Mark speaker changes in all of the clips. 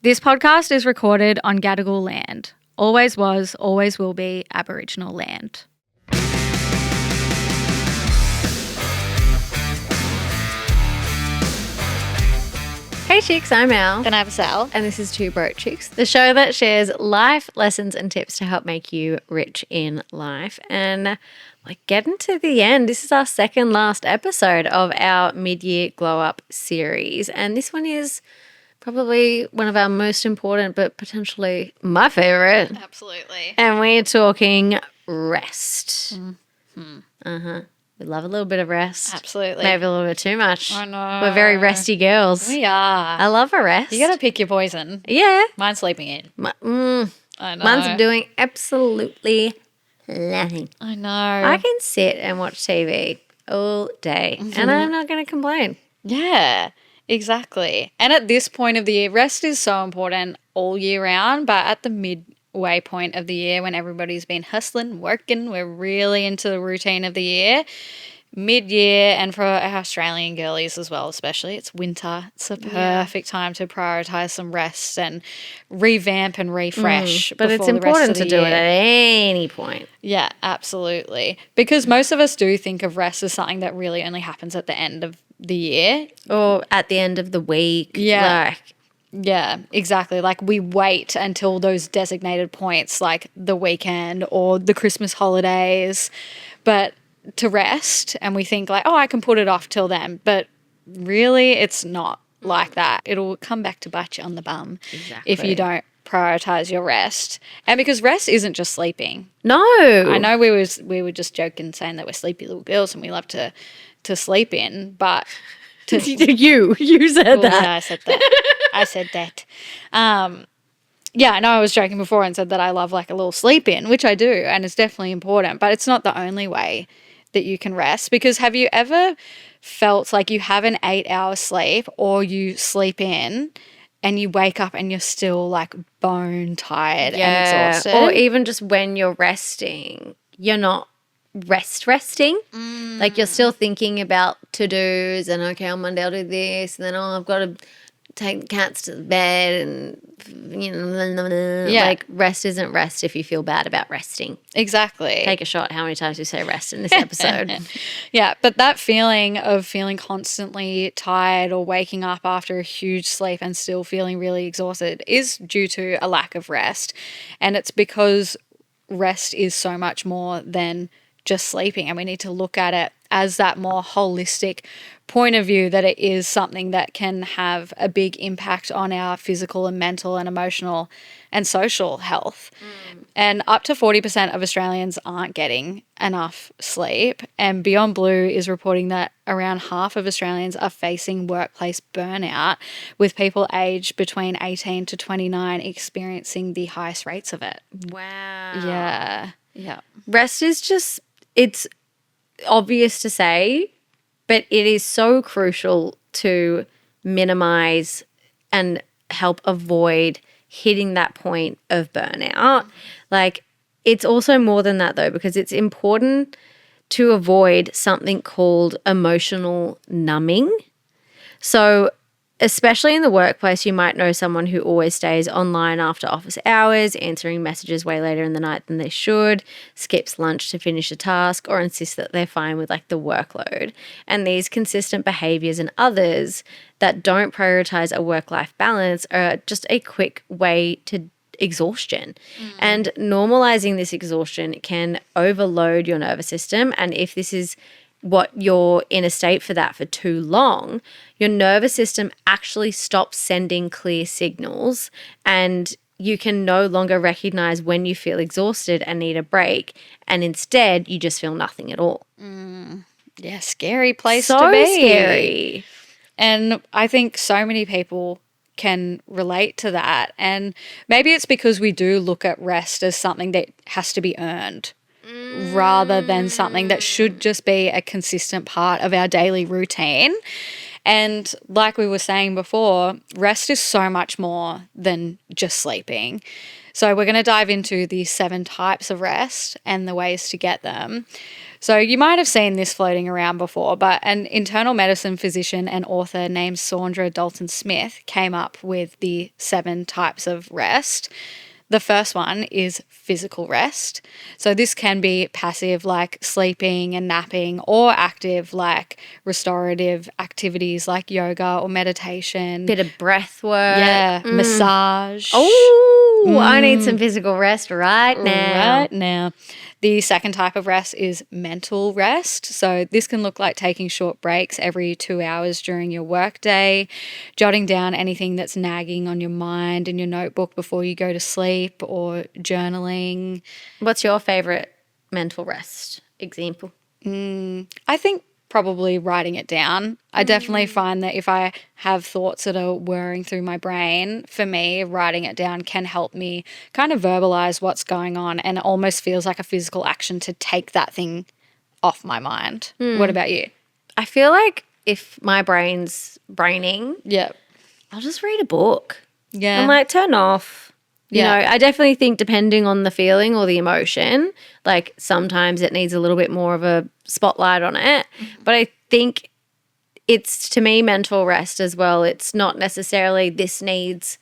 Speaker 1: This podcast is recorded on Gadigal land. Always was, always will be Aboriginal land.
Speaker 2: Hey chicks, I'm Al.
Speaker 3: And I'm Sal.
Speaker 2: And this is Two Broke Chicks, the show that shares life lessons and tips to help make you rich in life. And we're getting to the end. This is our second last episode of our mid-year glow-up series. And this one is probably one of our most important, but potentially my favourite.
Speaker 3: Absolutely.
Speaker 2: And we're talking rest. We love a little bit of rest.
Speaker 3: Absolutely.
Speaker 2: Maybe a little bit too much.
Speaker 3: I know.
Speaker 2: We're very resty girls.
Speaker 3: We are.
Speaker 2: I love a rest.
Speaker 3: You got to pick your poison.
Speaker 2: Yeah.
Speaker 3: Mine's sleeping in. I know.
Speaker 2: Mine's doing absolutely nothing.
Speaker 3: I know.
Speaker 2: I can sit and watch TV all day and I'm not going to complain.
Speaker 3: Yeah, exactly. And at this point of the year, rest is so important all year round, but at the midway point of the year when everybody's been hustling, working, we're really into the routine of the year. Mid-year, and for our Australian girlies as well especially, it's winter. It's a perfect time to prioritise some rest and revamp and refresh.
Speaker 2: But it's
Speaker 3: before the rest
Speaker 2: important
Speaker 3: of
Speaker 2: to
Speaker 3: the
Speaker 2: do
Speaker 3: year.
Speaker 2: it at any point.
Speaker 3: Yeah, absolutely. Because most of us do think of rest as something that really only happens at the end of the year.
Speaker 2: Or at the end of the week.
Speaker 3: Yeah. Yeah, exactly. Like we wait until those designated points like the weekend or the Christmas holidays, but to rest, and we think like, oh, I can put it off till then. But really it's not like that. It'll come back to bite you on the bum if you don't prioritize your rest. And because rest isn't just sleeping.
Speaker 2: No.
Speaker 3: I know we were just joking saying that we're sleepy little girls and we love to sleep in, but
Speaker 2: You said
Speaker 3: well,
Speaker 2: that.
Speaker 3: yeah, I said that. I said that. Yeah, I know I was joking before and said that I love like a little sleep in, which I do, and it's definitely important, but it's not the only way that you can rest. Because have you ever felt like you have an 8-hour sleep or you sleep in and you wake up and you're still like bone tired and exhausted?
Speaker 2: Or even just when you're resting, you're not resting. Like you're still thinking about to-dos and okay, on Monday I'll do this and then I've got to take the cats to the bed and like rest isn't rest if you feel bad about resting.
Speaker 3: Exactly.
Speaker 2: Take a shot how many times we say rest in this episode.
Speaker 3: Yeah, but that feeling of feeling constantly tired or waking up after a huge sleep and still feeling really exhausted is due to a lack of rest. And it's because rest is so much more than just sleeping, and we need to look at it as that more holistic point of view, that it is something that can have a big impact on our physical and mental and emotional and social health. And up to 40% of Australians aren't getting enough sleep, and Beyond Blue is reporting that around half of Australians are facing workplace burnout, with people aged between 18 to 29 experiencing the highest rates of it.
Speaker 2: Wow.
Speaker 3: Yeah.
Speaker 2: Rest is just, it's obvious to say, but it is so crucial to minimize and help avoid hitting that point of burnout. Like, it's also more than that though, because it's important to avoid something called emotional numbing. So especially in the workplace, you might know someone who always stays online after office hours, answering messages way later in the night than they should, skips lunch to finish a task, or insists that they're fine with like the workload. And these consistent behaviors and others that don't prioritize a work-life balance are just a quick way to exhaustion. And normalizing this exhaustion can overload your nervous system. And if this is what you're in a state for that for too long, your nervous system actually stops sending clear signals, and you can no longer recognize when you feel exhausted and need a break, and instead you just feel nothing at all.
Speaker 3: Yeah, scary place
Speaker 2: So
Speaker 3: to be.
Speaker 2: scary.
Speaker 3: And I think so many people can relate to that. And maybe it's because we do look at rest as something that has to be earned, rather than something that should just be a consistent part of our daily routine. And like we were saying before, rest is so much more than just sleeping. So we're going to dive into the 7 types of rest and the ways to get them. So you might have seen this floating around before, but an internal medicine physician and author named Saundra Dalton Smith came up with the 7 types of rest. The first one is physical rest. So this can be passive, like sleeping and napping, or active, like restorative activities like yoga or meditation.
Speaker 2: Bit of breath work.
Speaker 3: Yeah, massage.
Speaker 2: Oh, I need some physical rest right now.
Speaker 3: Right now. The second type of rest is mental rest. So this can look like taking short breaks every 2 hours during your workday, jotting down anything that's nagging on your mind in your notebook before you go to sleep, or journaling.
Speaker 2: What's your favorite mental rest example?
Speaker 3: I think probably writing it down. I definitely find that if I have thoughts that are whirring through my brain, for me, writing it down can help me kind of verbalize what's going on, and it almost feels like a physical action to take that thing off my mind. What about you?
Speaker 2: I feel like if my brain's braining,
Speaker 3: Yeah.
Speaker 2: I'll just read a book.
Speaker 3: Yeah.
Speaker 2: I'm like, turn off. You
Speaker 3: Yeah.
Speaker 2: know, I definitely think depending on the feeling or the emotion, like sometimes it needs a little bit more of a spotlight on it. But I think it's, to me, mental rest as well. It's not necessarily this needs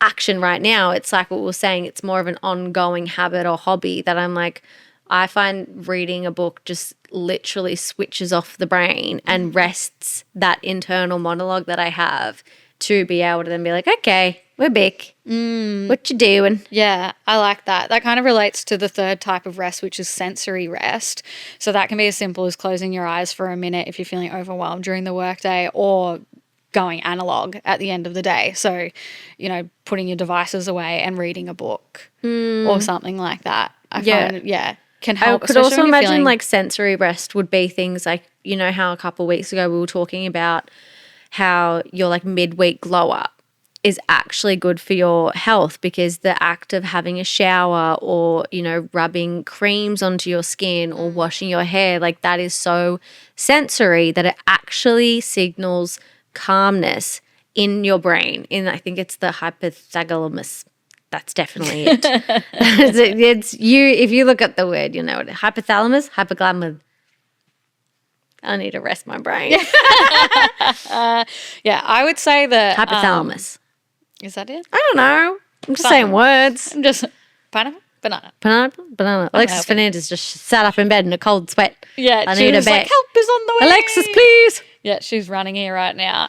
Speaker 2: action right now. It's like what we were saying, it's more of an ongoing habit or hobby that I'm like, I find reading a book just literally switches off the brain and rests that internal monologue that I have to be able to then be like, okay, we're back. What you doing?
Speaker 3: Yeah, I like that. That kind of relates to the third type of rest, which is sensory rest. So that can be as simple as closing your eyes for a minute if you're feeling overwhelmed during the workday, or going analog at the end of the day. So, you know, putting your devices away and reading a book or something like that. I find, can help.
Speaker 2: I could also imagine like sensory rest would be things like, you know how a couple of weeks ago we were talking about how your like midweek glow up is actually good for your health, because the act of having a shower or, you know, rubbing creams onto your skin or washing your hair, like that is so sensory that it actually signals calmness in your brain. And I think it's the hypothalamus. That's definitely it. It's you. If you look at the word, you know what hypothalamus, hypothalamus. I need to rest my brain.
Speaker 3: Yeah, I would say that
Speaker 2: Hypothalamus.
Speaker 3: Is that it?
Speaker 2: I don't know. I'm just saying words.
Speaker 3: I'm just pineapple, banana.
Speaker 2: Banana. Alexis Fernandez just sat up in bed in a cold sweat.
Speaker 3: Yeah,
Speaker 2: I
Speaker 3: she
Speaker 2: need
Speaker 3: was
Speaker 2: a
Speaker 3: like,
Speaker 2: bed.
Speaker 3: help is on the way.
Speaker 2: Alexis, please.
Speaker 3: Yeah, she's running here right now.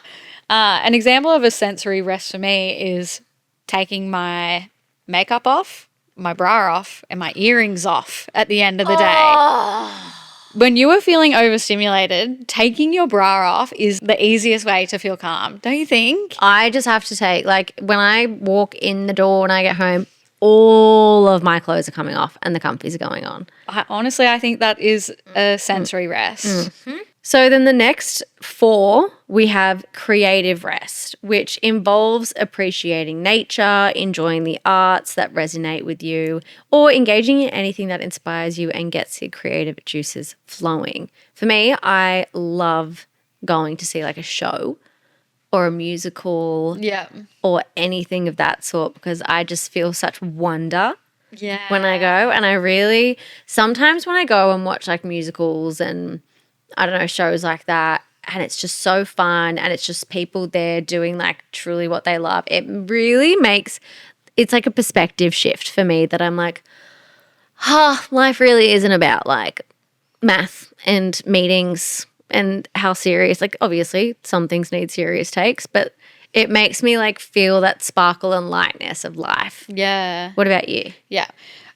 Speaker 3: An example of a sensory rest for me is taking my makeup off, my bra off, and my earrings off at the end of the day. When you are feeling overstimulated, taking your bra off is the easiest way to feel calm, don't you think?
Speaker 2: I just have to take, like, when I walk in the door when I get home, all of my clothes are coming off and the comfies are going on.
Speaker 3: Honestly, I think that is a sensory rest.
Speaker 2: So then the next 4, we have creative rest, which involves appreciating nature, enjoying the arts that resonate with you, or engaging in anything that inspires you and gets your creative juices flowing. For me, I love going to see like a show or a musical
Speaker 3: Yeah.
Speaker 2: or anything of that sort, because I just feel such wonder
Speaker 3: Yeah.
Speaker 2: when I go. And I really, sometimes when I go and watch like musicals and I don't know, shows like that, and it's just so fun and it's just people there doing like truly what they love, it really makes, it's like a perspective shift for me that I'm like, life really isn't about like math and meetings and how serious, like obviously some things need serious takes, but it makes me like feel that sparkle and lightness of life.
Speaker 3: Yeah.
Speaker 2: What about you?
Speaker 3: Yeah.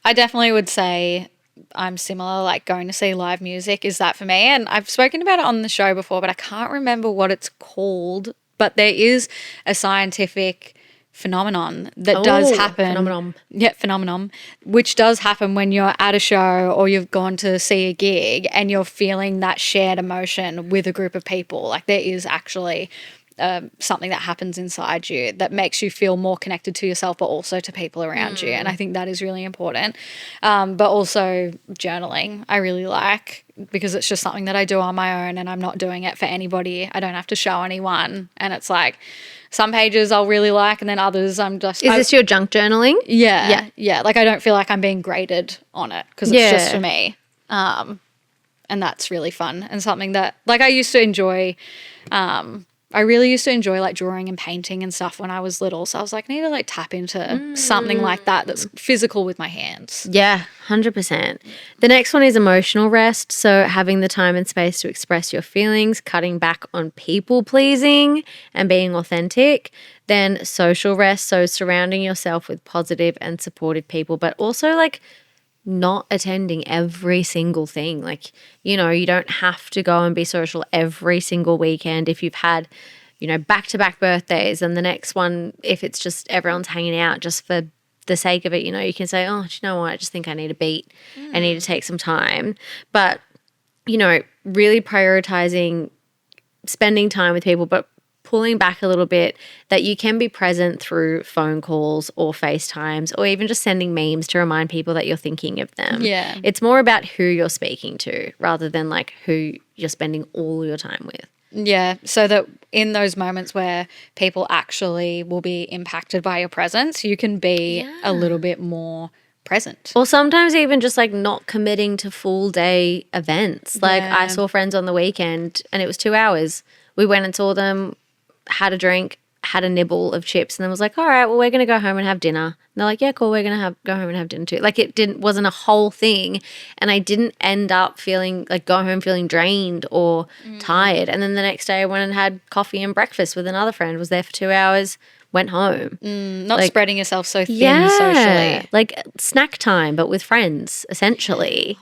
Speaker 3: I definitely would say I'm similar, like going to see live music is that for me. And I've spoken about it on the show before, but I can't remember what it's called. But there is a scientific phenomenon that does happen.
Speaker 2: Phenomenon.
Speaker 3: Yeah, phenomenon, which does happen when you're at a show or you've gone to see a gig and you're feeling that shared emotion with a group of people. Like there is actually something that happens inside you that makes you feel more connected to yourself, but also to people around you. And I think that is really important. But also journaling, I really like, because it's just something that I do on my own and I'm not doing it for anybody. I don't have to show anyone. And it's like some pages I'll really like, and then others I'm just...
Speaker 2: Is this your junk journaling?
Speaker 3: Yeah. Like I don't feel like I'm being graded on it because it's just for me. And that's really fun and something that like I used to enjoy. I really used to enjoy like drawing and painting and stuff when I was little. So I was like, I need to like tap into something like that that's physical with my hands.
Speaker 2: Yeah, 100%. The next one is emotional rest. So having the time and space to express your feelings, cutting back on people pleasing and being authentic. Then social rest. So surrounding yourself with positive and supportive people, but also like not attending every single thing. Like, you know, you don't have to go and be social every single weekend if you've had, you know, back-to-back birthdays, and the next one, if it's just everyone's hanging out just for the sake of it, you know, you can say, oh, do you know what? I just think I need a beat. I need to take some time. But, you know, really prioritizing spending time with people, but pulling back a little bit, that you can be present through phone calls or FaceTimes or even just sending memes to remind people that you're thinking of them.
Speaker 3: Yeah.
Speaker 2: It's more about who you're speaking to rather than like who you're spending all your time with.
Speaker 3: Yeah, so that in those moments where people actually will be impacted by your presence, you can be a little bit more present.
Speaker 2: Or sometimes even just like not committing to full day events. Like I saw friends on the weekend and it was 2 hours. We went and saw them, had a drink, had a nibble of chips, and then was like, all right, well, we're going to go home and have dinner. And they're like, yeah, cool, we're going to go home and have dinner too. Like wasn't a whole thing. And I didn't end up feeling like go home feeling drained or tired. And then the next day I went and had coffee and breakfast with another friend, was there for 2 hours, went home.
Speaker 3: Not
Speaker 2: like,
Speaker 3: spreading yourself so thin socially.
Speaker 2: Like snack time, but with friends, essentially.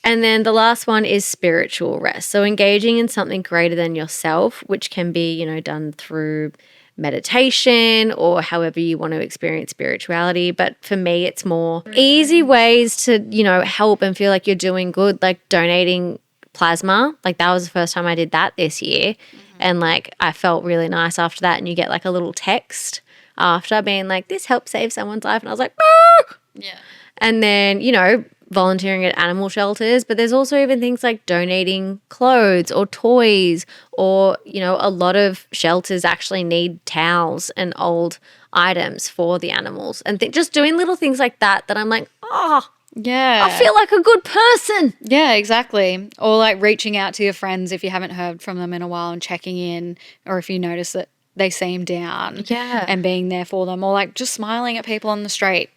Speaker 2: And then the last one is spiritual rest. So engaging in something greater than yourself, which can be, you know, done through meditation or however you want to experience spirituality. But for me, it's more easy ways to, you know, help and feel like you're doing good, like donating plasma. Like that was the first time I did that this year. And like I felt really nice after that. And you get like a little text after being like, this helped save someone's life. And I was like, ah!
Speaker 3: Yeah.
Speaker 2: And then, you know, volunteering at animal shelters, but there's also even things like donating clothes or toys, or, you know, a lot of shelters actually need towels and old items for the animals, and just doing little things like that I'm like, oh,
Speaker 3: Yeah.
Speaker 2: I feel like a good person.
Speaker 3: Yeah, exactly. Or like reaching out to your friends if you haven't heard from them in a while and checking in, or if you notice that they seem down.
Speaker 2: Yeah.
Speaker 3: And being there for them, or like just smiling at people on the street.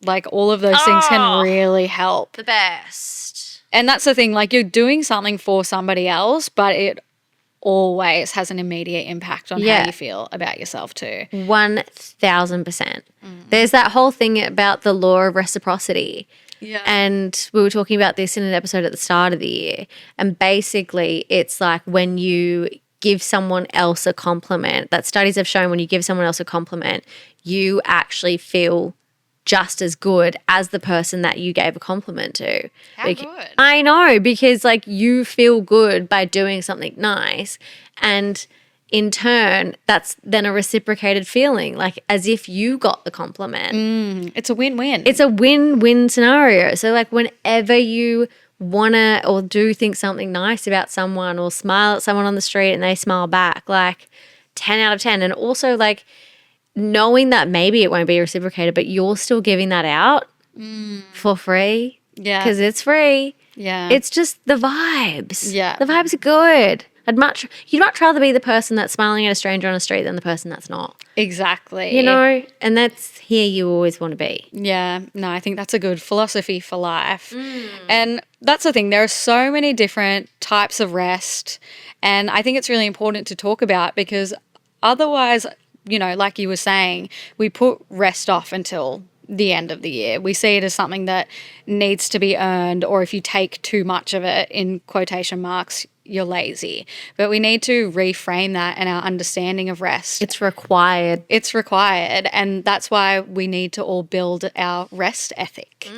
Speaker 3: Like all of those things can really help.
Speaker 2: The best.
Speaker 3: And that's the thing, like you're doing something for somebody else, but it always has an immediate impact on how you feel about yourself too.
Speaker 2: 1000%. There's that whole thing about the law of reciprocity.
Speaker 3: Yeah.
Speaker 2: And we were talking about this in an episode at the start of the year. And basically it's like when you give someone else a compliment, that studies have shown when you give someone else a compliment, you actually feel just as good as the person that you gave a compliment to.
Speaker 3: How good.
Speaker 2: I know, because like you feel good by doing something nice, and in turn that's then a reciprocated feeling, like as if you got the compliment.
Speaker 3: It's a win-win.
Speaker 2: It's a win-win scenario. So like whenever you want to or do think something nice about someone, or smile at someone on the street and they smile back, like 10 out of 10. And also like knowing that maybe it won't be reciprocated, but you're still giving that out for free.
Speaker 3: Yeah.
Speaker 2: Because it's free.
Speaker 3: Yeah.
Speaker 2: It's just the vibes.
Speaker 3: Yeah.
Speaker 2: The vibes are good. You'd much rather be the person that's smiling at a stranger on the street than the person that's not.
Speaker 3: Exactly.
Speaker 2: You know? And that's here you always want to be.
Speaker 3: Yeah, no, I think that's a good philosophy for life. And that's the thing, there are so many different types of rest, and I think it's really important to talk about, because otherwise, you know, like you were saying, we put rest off until the end of the year. We see it as something that needs to be earned, or if you take too much of it, in quotation marks, you're lazy. But we need to reframe that and our understanding of rest.
Speaker 2: It's required.
Speaker 3: It's required, and that's why we need to all build our rest ethic.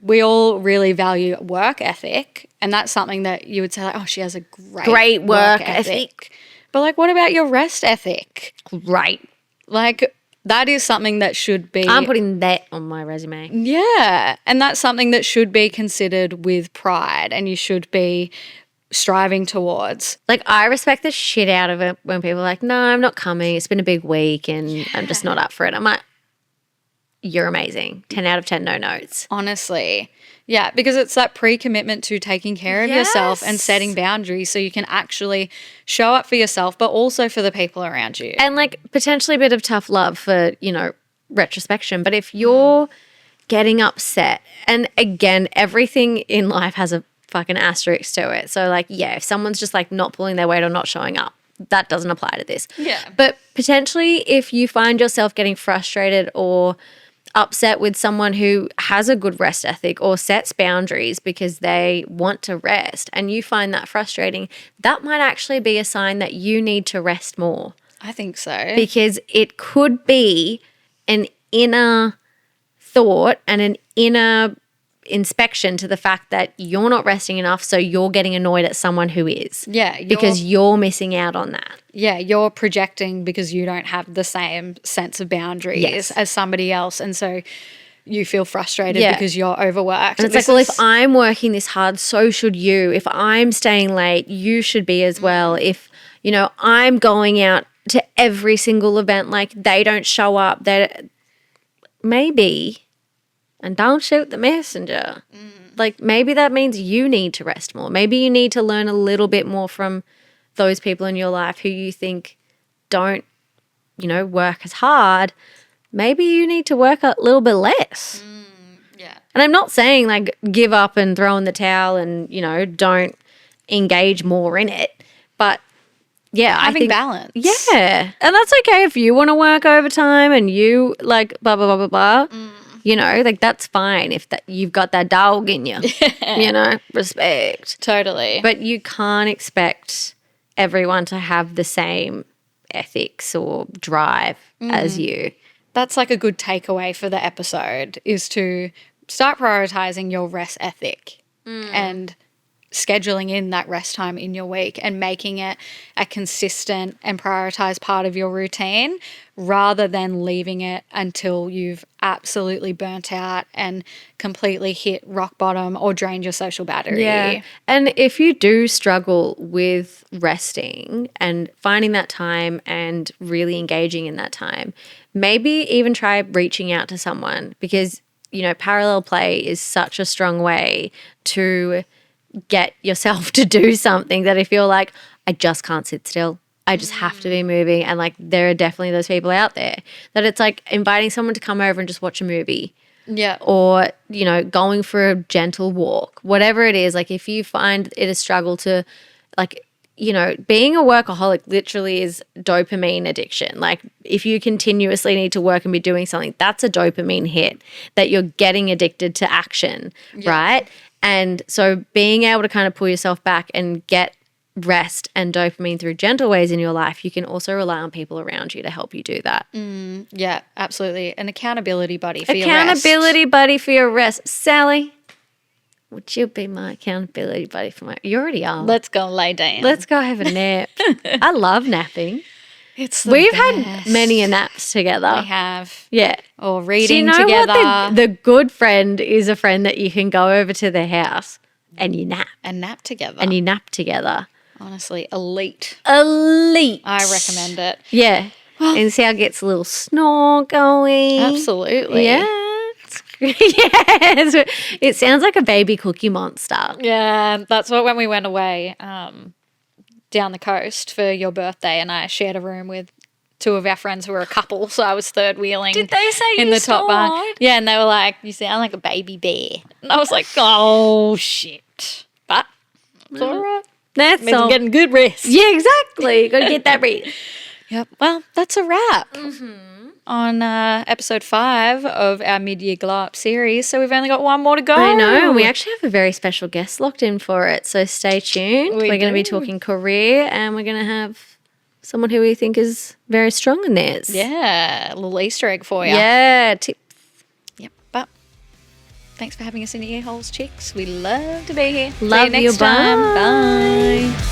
Speaker 3: We all really value work ethic, and that's something that you would say like, oh, she has a great
Speaker 2: Work ethic.
Speaker 3: But like, what about your rest ethic?
Speaker 2: Right.
Speaker 3: Like, that is something that should be.
Speaker 2: I'm putting that on my resume.
Speaker 3: Yeah. And that's something that should be considered with pride and you should be striving towards.
Speaker 2: Like, I respect the shit out of it when people are like, no, I'm not coming. It's been a big week and I'm just not up for it. I'm like, you're amazing. 10 out of 10, no notes.
Speaker 3: Honestly. Yeah, because it's that pre-commitment to taking care of yourself and setting boundaries so you can actually show up for yourself, but also for the people around you.
Speaker 2: And like potentially a bit of tough love for, you know, retrospection. But if you're getting upset, and again, everything in life has a fucking asterisk to it. So like, yeah, if someone's just like not pulling their weight or not showing up, that doesn't apply to this.
Speaker 3: Yeah.
Speaker 2: But potentially if you find yourself getting frustrated or upset with someone who has a good rest ethic or sets boundaries because they want to rest and you find that frustrating, that might actually be a sign that you need to rest more.
Speaker 3: I think so.
Speaker 2: Because it could be an inner thought and an inner inspection to the fact that you're not resting enough, so you're getting annoyed at someone who is.
Speaker 3: Yeah.
Speaker 2: Because you're missing out on that.
Speaker 3: Yeah, you're projecting because you don't have the same sense of boundaries as somebody else. And so you feel frustrated because you're overworked.
Speaker 2: And it's like, well, if I'm working this hard, so should you. If I'm staying late, you should be as well. If, you know, I'm going out to every single event, like they don't show up, that maybe, and don't shoot the messenger. Like maybe that means you need to rest more. Maybe you need to learn a little bit more from those people in your life who you think don't, you know, work as hard. Maybe you need to work a little bit less.
Speaker 3: Yeah.
Speaker 2: And I'm not saying like give up and throw in the towel and, you know, don't engage more in it. But yeah, I think
Speaker 3: balance.
Speaker 2: Yeah. And that's okay if you want to work overtime and you like blah, blah, blah, blah, blah. You know, like that's fine if that you've got that dog in you, you know, respect.
Speaker 3: Totally.
Speaker 2: But you can't expect everyone to have the same ethics or drive as you.
Speaker 3: That's like a good takeaway for the episode is to start prioritizing your rest ethic and scheduling in that rest time in your week and making it a consistent and prioritized part of your routine rather than leaving it until you've absolutely burnt out and completely hit rock bottom or drained your social battery.
Speaker 2: Yeah. And if you do struggle with resting and finding that time and really engaging in that time, maybe even try reaching out to someone because, you know, parallel play is such a strong way to get yourself to do something that if you're like, I just can't sit still. I just have to be moving. And like, there are definitely those people out there that it's like inviting someone to come over and just watch a movie.
Speaker 3: Yeah.
Speaker 2: Or, you know, going for a gentle walk, whatever it is. Like if you find it a struggle to like, you know, being a workaholic literally is dopamine addiction. Like if you continuously need to work and be doing something, that's a dopamine hit that you're getting addicted to action, right? And so being able to kind of pull yourself back and get rest and dopamine through gentle ways in your life, you can also rely on people around you to help you do that.
Speaker 3: Yeah, absolutely. An accountability buddy for your rest.
Speaker 2: Accountability buddy for your rest. Sally, would you be my accountability buddy for my... You already are.
Speaker 3: Let's go lay down.
Speaker 2: Let's go have a nap. I love napping.
Speaker 3: It's the
Speaker 2: We've
Speaker 3: best.
Speaker 2: had many a naps together.
Speaker 3: We have.
Speaker 2: Yeah.
Speaker 3: Or
Speaker 2: Do you
Speaker 3: reading
Speaker 2: know
Speaker 3: together.
Speaker 2: what the good friend is? A friend that you can go over to their house and you nap.
Speaker 3: and nap together.
Speaker 2: And you nap together.
Speaker 3: Honestly, elite.
Speaker 2: Elite.
Speaker 3: I recommend it.
Speaker 2: Yeah. And Sal gets a little snore going.
Speaker 3: Absolutely.
Speaker 2: Yeah. Yes. It sounds like a baby Cookie Monster.
Speaker 3: Yeah, that's what when we went away down the coast for your birthday and I shared a room with two of our friends who were a couple, so I was third wheeling.
Speaker 2: Did they say
Speaker 3: in
Speaker 2: you
Speaker 3: the top bunk?
Speaker 2: snored?
Speaker 3: Yeah, and they were like, "You sound like a baby bear." And I was like, "Oh shit!" But it's all right.
Speaker 2: That's
Speaker 3: Means
Speaker 2: all.
Speaker 3: I'm getting good rest.
Speaker 2: Yeah, exactly. Got to get that rest.
Speaker 3: Yep. Well, that's a wrap on episode 5 of our mid-year glow up series. So we've only got one more to go.
Speaker 2: I know. And we actually have a very special guest locked in for it. So stay tuned.
Speaker 3: We
Speaker 2: We're going to be
Speaker 3: do.
Speaker 2: talking career and we're going to have someone who we think is very strong in theirs.
Speaker 3: Yeah, a little Easter egg for you.
Speaker 2: Yeah. Tips.
Speaker 3: Yep. But thanks for having us in your ear holes, chicks. We love to be here.
Speaker 2: Love
Speaker 3: See you next
Speaker 2: you.
Speaker 3: time.
Speaker 2: Bye.
Speaker 3: Bye.